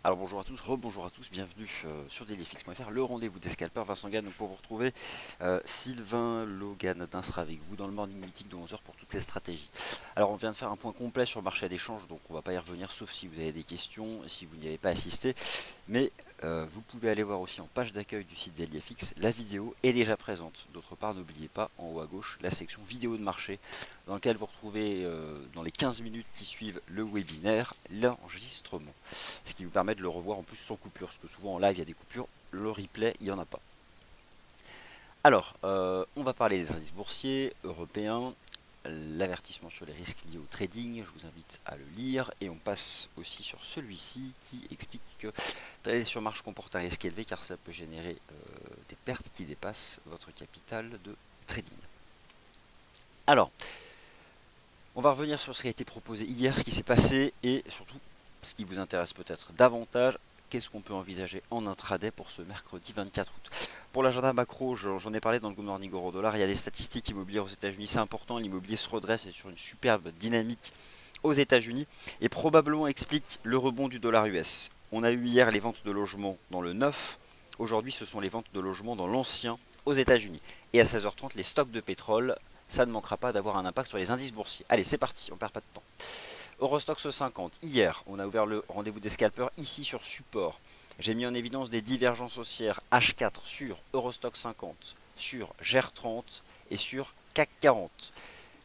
Alors bonjour à tous, rebonjour à tous, bienvenue sur dailyfx.fr, le rendez-vous des scalpers. Vincent Gann pour vous retrouver. Sylvain Logan sera avec vous dans le morning meeting de 11 heures pour toutes les stratégies. Alors on vient de faire un point complet sur le marché d'échange, donc on va pas y revenir sauf si vous avez des questions, si vous n'y avez pas assisté. Mais vous pouvez aller voir aussi en page d'accueil du site dailyfx, la vidéo est déjà présente. D'autre part, n'oubliez pas en haut à gauche la section vidéo de marché dans laquelle vous retrouvez dans les 15 minutes qui suivent le webinaire l'enregistrement, ce qui vous permet de le revoir en plus sans coupure, parce que souvent en live il y a des coupures, le replay il n'y en a pas. Alors, on va parler des indices boursiers européens, l'avertissement sur les risques liés au trading, je vous invite à le lire, et on passe aussi sur celui-ci qui explique que trader sur marge comporte un risque élevé car ça peut générer des pertes qui dépassent votre capital de trading. Alors, on va revenir sur ce qui a été proposé hier, ce qui s'est passé et surtout ce qui vous intéresse peut-être davantage, qu'est-ce qu'on peut envisager en intraday pour ce mercredi 24 août. Pour l'agenda macro, j'en ai parlé dans le Good Morning Euro Dollar, il y a des statistiques immobilières aux États-Unis, c'est important, l'immobilier se redresse et sur une superbe dynamique aux États-Unis et probablement explique le rebond du dollar US. On a eu hier les ventes de logements dans le neuf, aujourd'hui ce sont les ventes de logements dans l'ancien aux États-Unis. Et à 16h30, les stocks de pétrole, ça ne manquera pas d'avoir un impact sur les indices boursiers. Allez, c'est parti, on perd pas de temps. Eurostoxx 50, hier, on a ouvert le rendez-vous des scalpers ici sur support. J'ai mis en évidence des divergences haussières H4 sur Eurostoxx 50, sur GER30 et sur CAC 40.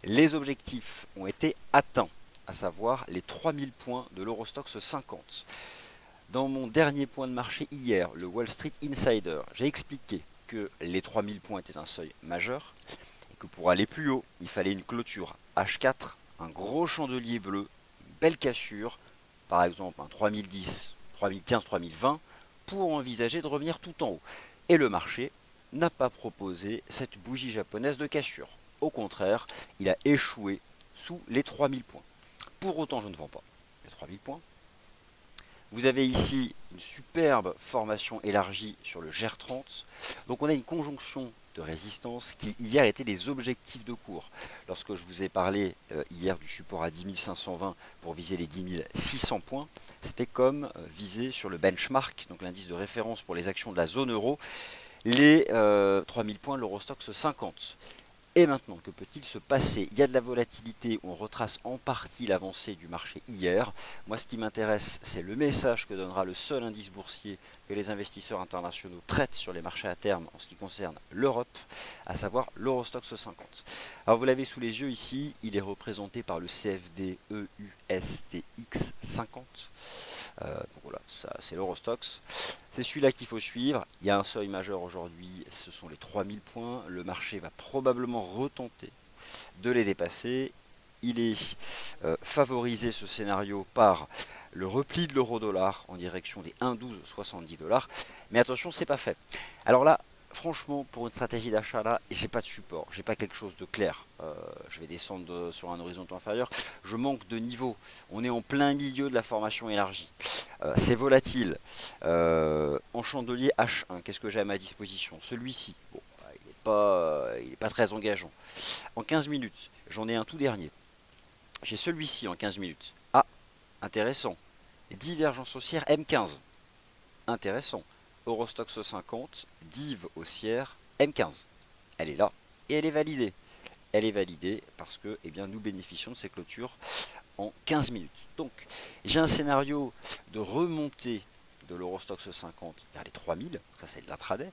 Les objectifs ont été atteints, à savoir les 3000 points de l'Eurostoxx 50. Dans mon dernier point de marché hier, le Wall Street Insider, j'ai expliqué que les 3000 points étaient un seuil majeur et que pour aller plus haut, il fallait une clôture H4, un gros chandelier bleu, une belle cassure, par exemple un 3010, 3015, 3020, pour envisager de revenir tout en haut. Et le marché n'a pas proposé cette bougie japonaise de cassure. Au contraire, il a échoué sous les 3000 points. Pour autant, je ne vends pas les 3000 points. Vous avez ici une superbe formation élargie sur le GER30. Donc on a une conjonction de résistance qui hier était des objectifs de cours. Lorsque je vous ai parlé hier du support à 10 520 pour viser les 10 600 points, c'était comme viser sur le benchmark, donc l'indice de référence pour les actions de la zone euro, les 3000 points de l'Eurostoxx 50. Et maintenant, que peut-il se passer? Il y a de la volatilité, on retrace en partie l'avancée du marché hier. Moi, ce qui m'intéresse, c'est le message que donnera le seul indice boursier que les investisseurs internationaux traitent sur les marchés à terme en ce qui concerne l'Europe, à savoir l'Eurostoxx 50. Alors, vous l'avez sous les yeux ici, il est représenté par le CFD EUSTX 50. Donc voilà, ça c'est l'Eurostoxx. C'est celui-là qu'il faut suivre. Il y a un seuil majeur aujourd'hui, ce sont les 3000 points. Le marché va probablement retenter de les dépasser. Il est favorisé ce scénario par le repli de l'euro-dollar en direction des 1,1270 $. Mais attention, c'est pas fait. Alors là, franchement, pour une stratégie d'achat là, j'ai pas de support, j'ai pas quelque chose de clair. Je vais descendre sur un horizon inférieur. Je manque de niveau. On est en plein milieu de la formation élargie. C'est volatile. En chandelier H1, qu'est-ce que j'ai à ma disposition? Celui-ci. Bon, il n'est pas très engageant. En 15 minutes, j'en ai un tout dernier. J'ai celui-ci en 15 minutes. Ah, intéressant. Divergence haussière M15. Intéressant. Eurostoxx 50, div haussière M15. Elle est là et elle est validée. Elle est validée parce que eh bien, nous bénéficions de ces clôtures en 15 minutes. Donc j'ai un scénario de remontée de l'Eurostoxx 50 vers les 3000, ça c'est de l'intraday.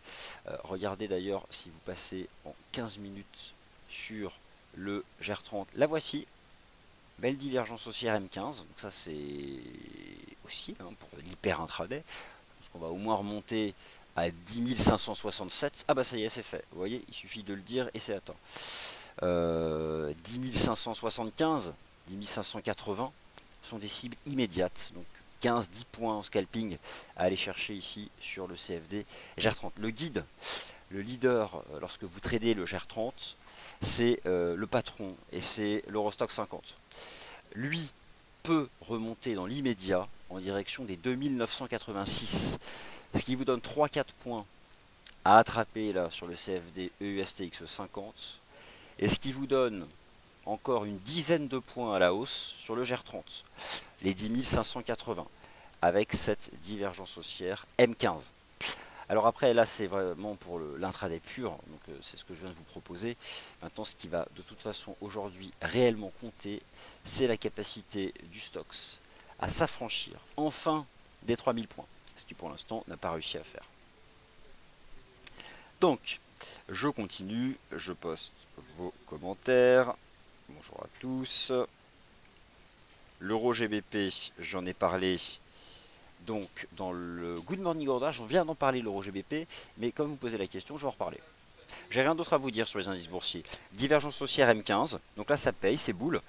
Regardez d'ailleurs si vous passez en 15 minutes sur le GER30, la voici, belle divergence haussière M15, donc ça c'est aussi pour l'hyper intraday. On va au moins remonter à 10 567. Ah bah ça y est, c'est fait. Vous voyez, il suffit de le dire et c'est atteint. 10 575, 10 580 sont des cibles immédiates. Donc 15-10 points en scalping à aller chercher ici sur le CFD GER30. Le guide, le leader lorsque vous tradez le GER30, c'est le patron et c'est l'Eurostoxx 50. Lui peut remonter dans l'immédiat en direction des 2986, ce qui vous donne 3-4 points à attraper là sur le CFD EUSTX 50, et ce qui vous donne encore une dizaine de points à la hausse sur le GER30, les 10 580. avec cette divergence haussière M15. Alors après, là, c'est vraiment pour l'intraday pur, donc c'est ce que je viens de vous proposer. Maintenant, ce qui va de toute façon aujourd'hui réellement compter, c'est la capacité du Stoxx à s'affranchir enfin des 3000 points, ce qui pour l'instant n'a pas réussi à faire. Donc, je continue, je poste vos commentaires. Bonjour à tous. L'euro GBP, j'en ai parlé. Donc, dans le Good Morning Order, je viens d'en parler, l'euro GBP, mais comme vous posez la question, je vais en reparler. J'ai rien d'autre à vous dire sur les indices boursiers. Divergence haussière M15, donc là ça paye, c'est boule.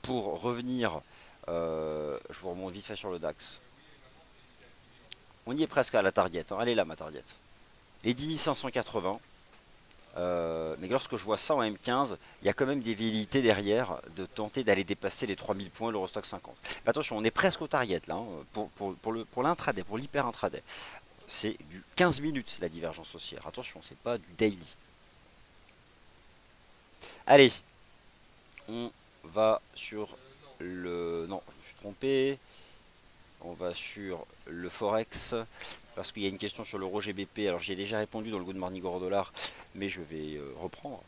Pour revenir, je vous remonte vite fait sur le DAX. On y est presque à la target, hein. Elle est là ma target. Les 10 580. Mais lorsque je vois ça en M15, il y a quand même des velléités derrière de tenter d'aller dépasser les 3000 points l'Eurostock 50. Mais attention, on est presque au target là, hein, pour l'intraday, pour l'hyper intraday. C'est du 15 minutes la divergence haussière. Attention, c'est pas du daily. Allez, on va sur le... Non, je me suis trompé. On va sur le Forex. Parce qu'il y a une question sur l'euro GBP. Alors j'ai déjà répondu dans le Good Morning Euro Dollar. Mais je vais reprendre.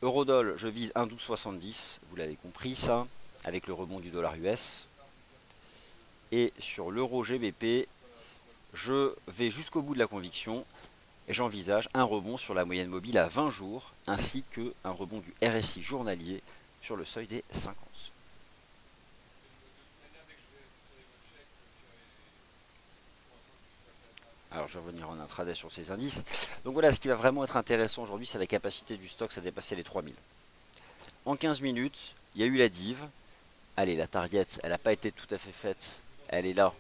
Eurodoll, je vise 1,1270. Vous l'avez compris ça. Avec le rebond du dollar US. Et sur l'euro GBP, je vais jusqu'au bout de la conviction. Et j'envisage un rebond sur la moyenne mobile à 20 jours, ainsi qu'un rebond du RSI journalier sur le seuil des 50. Alors je vais revenir en intraday sur ces indices. Donc voilà, ce qui va vraiment être intéressant aujourd'hui, c'est la capacité du Stoxx à dépasser les 3000. En 15 minutes, il y a eu la div. Allez, la target, elle n'a pas été tout à fait faite. Elle est là.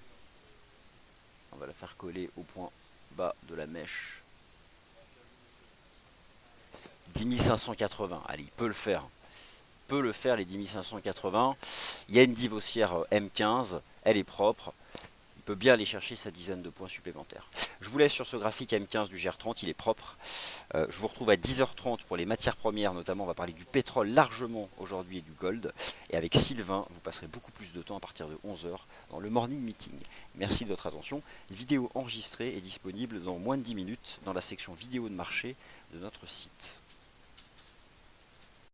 On va la faire coller au point bas de la mèche. 10 580. Allez, il peut le faire. Peut le faire les 10 580. Il y a une div haussière M15. Elle est propre. Il peut bien aller chercher sa dizaine de points supplémentaires. Je vous laisse sur ce graphique M15 du GR30, il est propre. Je vous retrouve à 10h30 pour les matières premières, notamment on va parler du pétrole largement aujourd'hui et du gold. Et avec Sylvain, vous passerez beaucoup plus de temps à partir de 11h dans le morning meeting. Merci de votre attention. Une vidéo enregistrée est disponible dans moins de 10 minutes dans la section vidéo de marché de notre site.